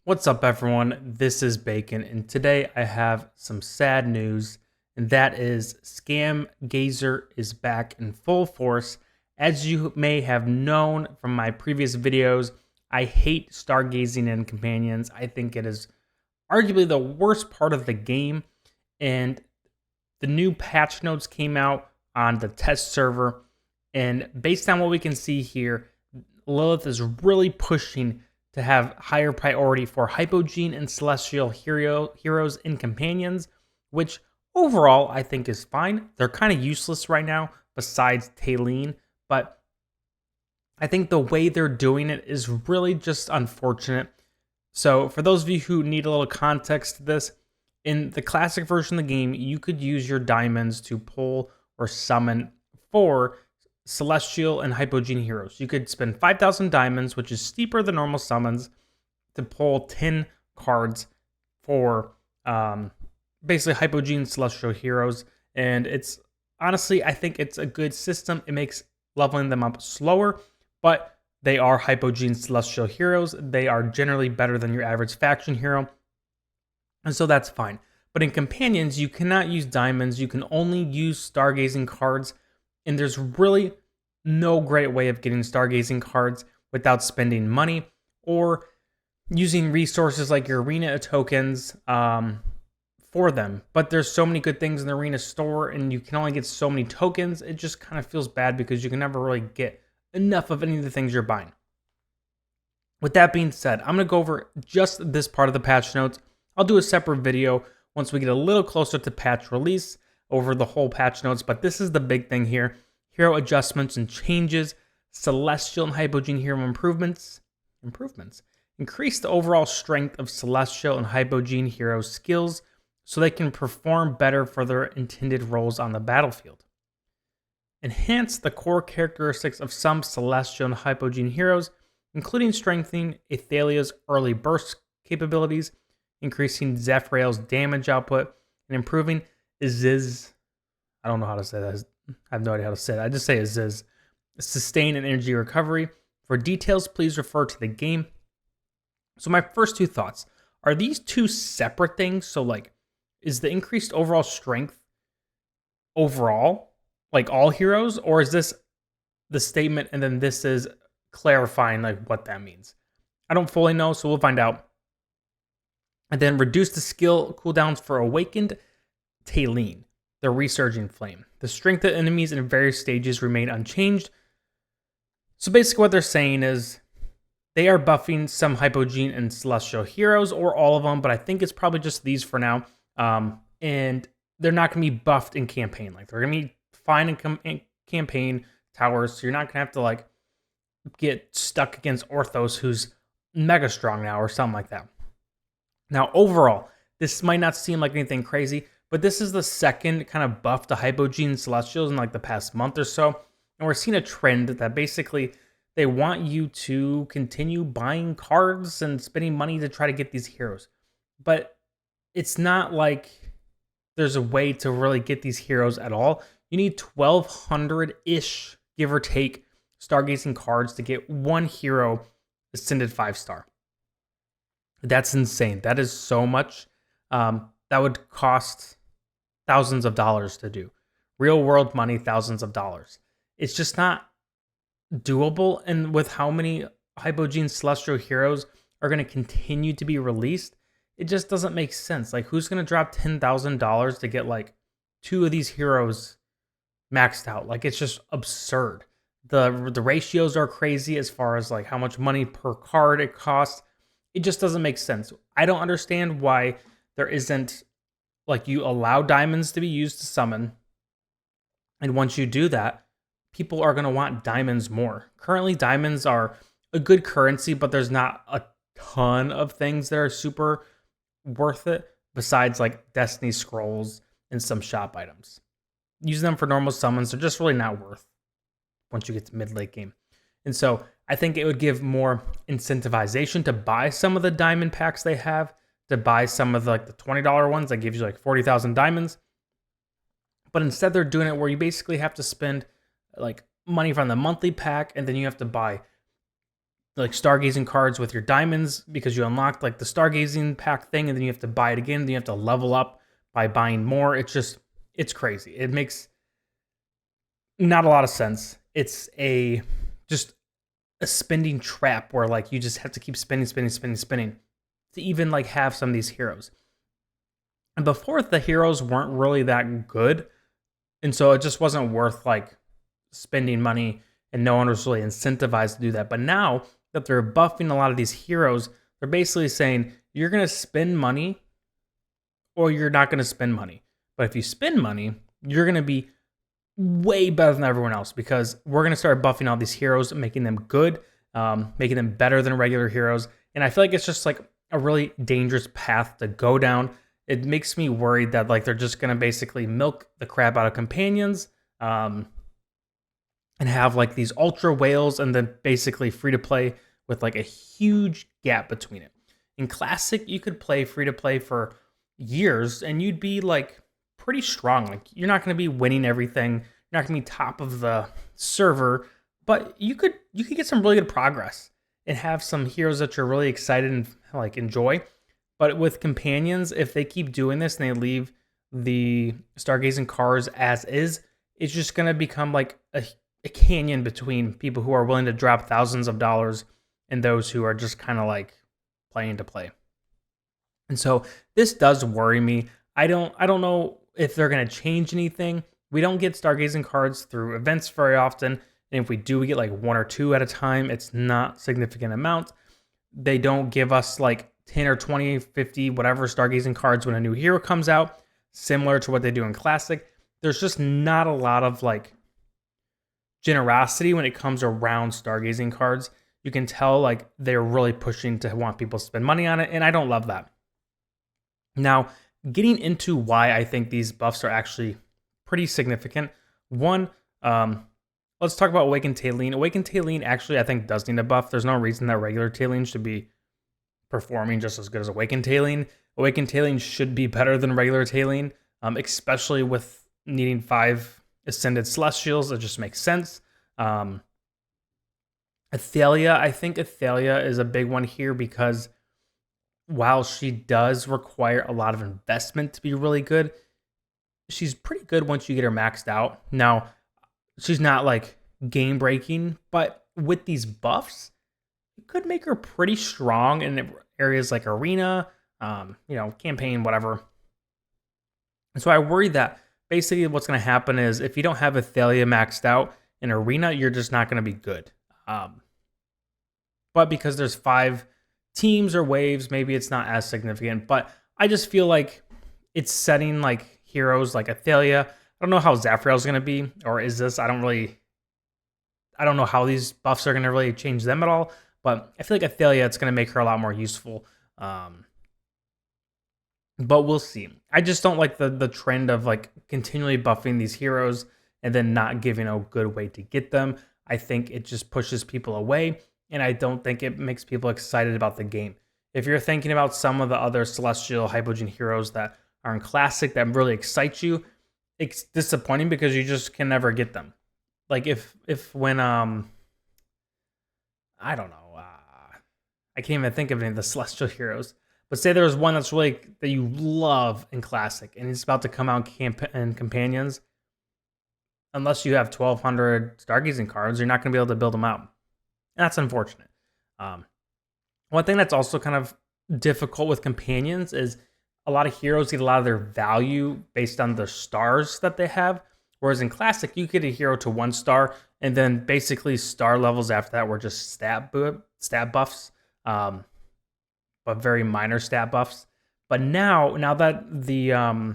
What's up, everyone? This is Bacon, and today I have some sad news, and that is Scamgazer is back in full force. As you may have known from my previous videos, I hate stargazing and companions. I think it is arguably the worst part of the game, and the new patch notes came out on the test server, and based on what we can see here, Lilith is really pushing to have higher priority for Hypogene and Celestial heroes and companions, which overall I think is fine. They're kind of useless right now besides Taylene, but I think the way they're doing it is really just unfortunate. So for those of you who need a little context to this, in the classic version of the game, you could use your diamonds to pull or summon 4 Celestial and Hypogene heroes. You could spend 5,000 diamonds, which is steeper than normal summons, to pull 10 cards for basically Hypogene Celestial heroes. And it's honestly, I think it's a good system. It makes leveling them up slower, but they are Hypogene Celestial heroes. They are generally better than your average faction hero, and so that's fine. But in companions, you cannot use diamonds. You can only use stargazing cards, and there's really no great way of getting stargazing cards without spending money or using resources like your arena tokens for them. But there's so many good things in the arena store, and you can only get so many tokens. It just kind of feels bad because you can never really get enough of any of the things you're buying. With that being said, I'm going to go over just this part of the patch notes. I'll do a separate video once we get a little closer to patch release over the whole patch notes, but this is the big thing here. Hero adjustments and changes, Celestial and Hypogene hero improvements. Increase the overall strength of Celestial and Hypogene hero skills so they can perform better for their intended roles on the battlefield. Enhance the core characteristics of some Celestial and Hypogene heroes, including strengthening Athalia's early burst capabilities, increasing Zephyrael's damage output, and improving Aziz. I don't know how to say that. I have no idea how to say it. I just say Aziz. Sustain and energy recovery. For details, please refer to the game. So my first two thoughts, are these two separate things? So like, is the increased overall strength overall, like all heroes, or is this the statement and then this is clarifying like what that means? I don't fully know, so we'll find out. And then reduce the skill cooldowns for Awakened Taylene, the Resurging Flame. The strength of enemies in various stages remain unchanged. So basically what they're saying is they are buffing some Hypogene and Celestial heroes, or all of them, but I think it's probably just these for now. And they're not going to be buffed in campaign. Like, they're going to be fine in campaign towers, so you're not going to have to like get stuck against Orthos, who's mega strong now, or something like that. Now, overall, this might not seem like anything crazy, but this is the second kind of buff to Hypogene Celestials in like the past month or so. And we're seeing a trend that basically they want you to continue buying cards and spending money to try to get these heroes. But it's not like there's a way to really get these heroes at all. You need 1,200-ish, give or take, stargazing cards to get one hero ascended 5-star. That's insane. That is so much. That would cost thousands of dollars to do. Real world money, thousands of dollars. It's just not doable. And with how many Hypogene Celestial heroes are going to continue to be released, it just doesn't make sense. Like, who's going to drop $10,000 to get like 2 of these heroes maxed out? Like, it's just absurd. The ratios are crazy as far as like how much money per card it costs. It just doesn't make sense. I don't understand why there isn't, like, you allow diamonds to be used to summon. And once you do that, people are going to want diamonds more. Currently, diamonds are a good currency, but there's not a ton of things that are super worth it besides like Destiny Scrolls and some shop items. Using them for normal summons, they're just really not worth once you get to mid-late game. And so I think it would give more incentivization to buy some of the diamond packs they have, to buy some of the, like the $20 ones that give you like 40,000 diamonds. But instead they're doing it where you basically have to spend like money from the monthly pack, and then you have to buy like stargazing cards with your diamonds because you unlocked like the stargazing pack thing, and then you have to buy it again. Then you have to level up by buying more. It's crazy. It makes not a lot of sense. It's just a spending trap where like you just have to keep spending to even like have some of these heroes. And before, the heroes weren't really that good, and so it just wasn't worth like spending money, and no one was really incentivized to do that. But now that they're buffing a lot of these heroes, they're basically saying you're going to spend money or you're not going to spend money. But if you spend money, you're going to be way better than everyone else because we're going to start buffing all these heroes, making them good, making them better than regular heroes. And I feel like it's just like a really dangerous path to go down. It makes me worried that like they're just going to basically milk the crap out of companions, and have like these ultra whales, and then basically free to play with like a huge gap between it. In Classic, you could play free to play for years and you'd be like pretty strong. Like you're not going to be winning everything, you're not going to be top of the server, but you could get some really good progress and have some heroes that you're really excited and like enjoy. But with companions, if they keep doing this and they leave the stargazing cars as is, it's just going to become like a canyon between people who are willing to drop thousands of dollars and those who are just kind of like playing to play. And so this does worry me. I don't know if they're going to change anything. We don't get stargazing cards through events very often, and if we do, we get like one or two at a time. It's not significant amount. They don't give us like 10 or 20, 50, whatever stargazing cards when a new hero comes out, similar to what they do in Classic. There's just not a lot of like generosity when it comes around stargazing cards. You can tell like they're really pushing to want people to spend money on it, and I don't love that. Now, getting into why I think these buffs are actually pretty significant. One, let's talk about Awakened Talene. Awakened Talene actually, I think, does need a buff. There's no reason that regular Talene should be performing just as good as Awakened Talene. Awakened Talene should be better than regular Talene, especially with needing 5 Ascended Celestials. It just makes sense. Athalia, I think Athalia is a big one here because while she does require a lot of investment to be really good, she's pretty good once you get her maxed out. Now, she's not like game breaking, but with these buffs, it could make her pretty strong in areas like arena, campaign, whatever. And so I worry that basically what's going to happen is if you don't have Athalia maxed out in arena, you're just not going to be good. But because there's 5 teams or waves, maybe it's not as significant. But I just feel like it's setting like heroes like Athalia. I don't know how Zafriel's going to be, or is this? I don't know how these buffs are going to really change them at all. But I feel like Athalia, it's going to make her a lot more useful. But we'll see. I just don't like the trend of like continually buffing these heroes and then not giving a good way to get them. I think it just pushes people away, and I don't think it makes people excited about the game. If you're thinking about some of the other Celestial Hypogean heroes that are in Classic that really excite you, it's disappointing because you just can never get them. Like if when I don't know, I can't even think of any of the Celestial heroes. But say there's one that's really that you love in Classic, and it's about to come out in Companions. Unless you have 1,200 Stargazing cards, you're not going to be able to build them out. And that's unfortunate. One thing that's also kind of difficult with Companions is a lot of heroes get a lot of their value based on the stars that they have. Whereas in Classic, you get a hero to 1 star, and then basically star levels after that were just stat buffs, but very minor stat buffs. But now that the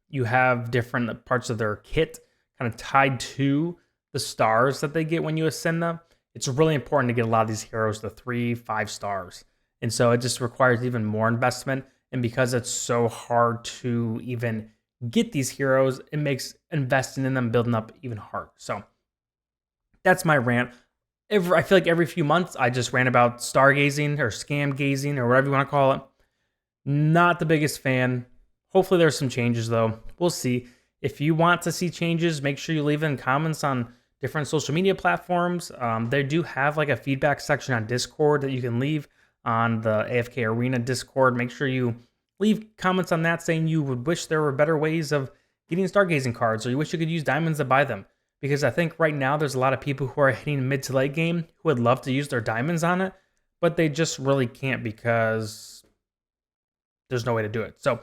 you have different parts of their kit kind of tied to the stars that they get when you ascend them, it's really important to get a lot of these heroes to 3, 5 stars. And so it just requires even more investment. And because it's so hard to even get these heroes, it makes investing in them, building up even harder. So that's my rant. I feel like every few months I just rant about stargazing or scamgazing or whatever you want to call it. Not the biggest fan. Hopefully there's some changes though. We'll see. If you want to see changes, make sure you leave in comments on different social media platforms. They do have like a feedback section on Discord that you can leave on the AFK Arena Discord. Make sure you leave comments on that saying you would wish there were better ways of getting stargazing cards, or you wish you could use diamonds to buy them. Because I think right now there's a lot of people who are hitting mid to late game who would love to use their diamonds on it, but they just really can't because there's no way to do it. So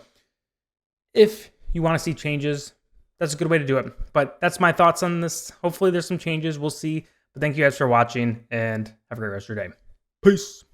if you want to see changes, that's a good way to do it. But that's my thoughts on this. Hopefully there's some changes. We'll see. But thank you guys for watching, and have a great rest of your day. Peace.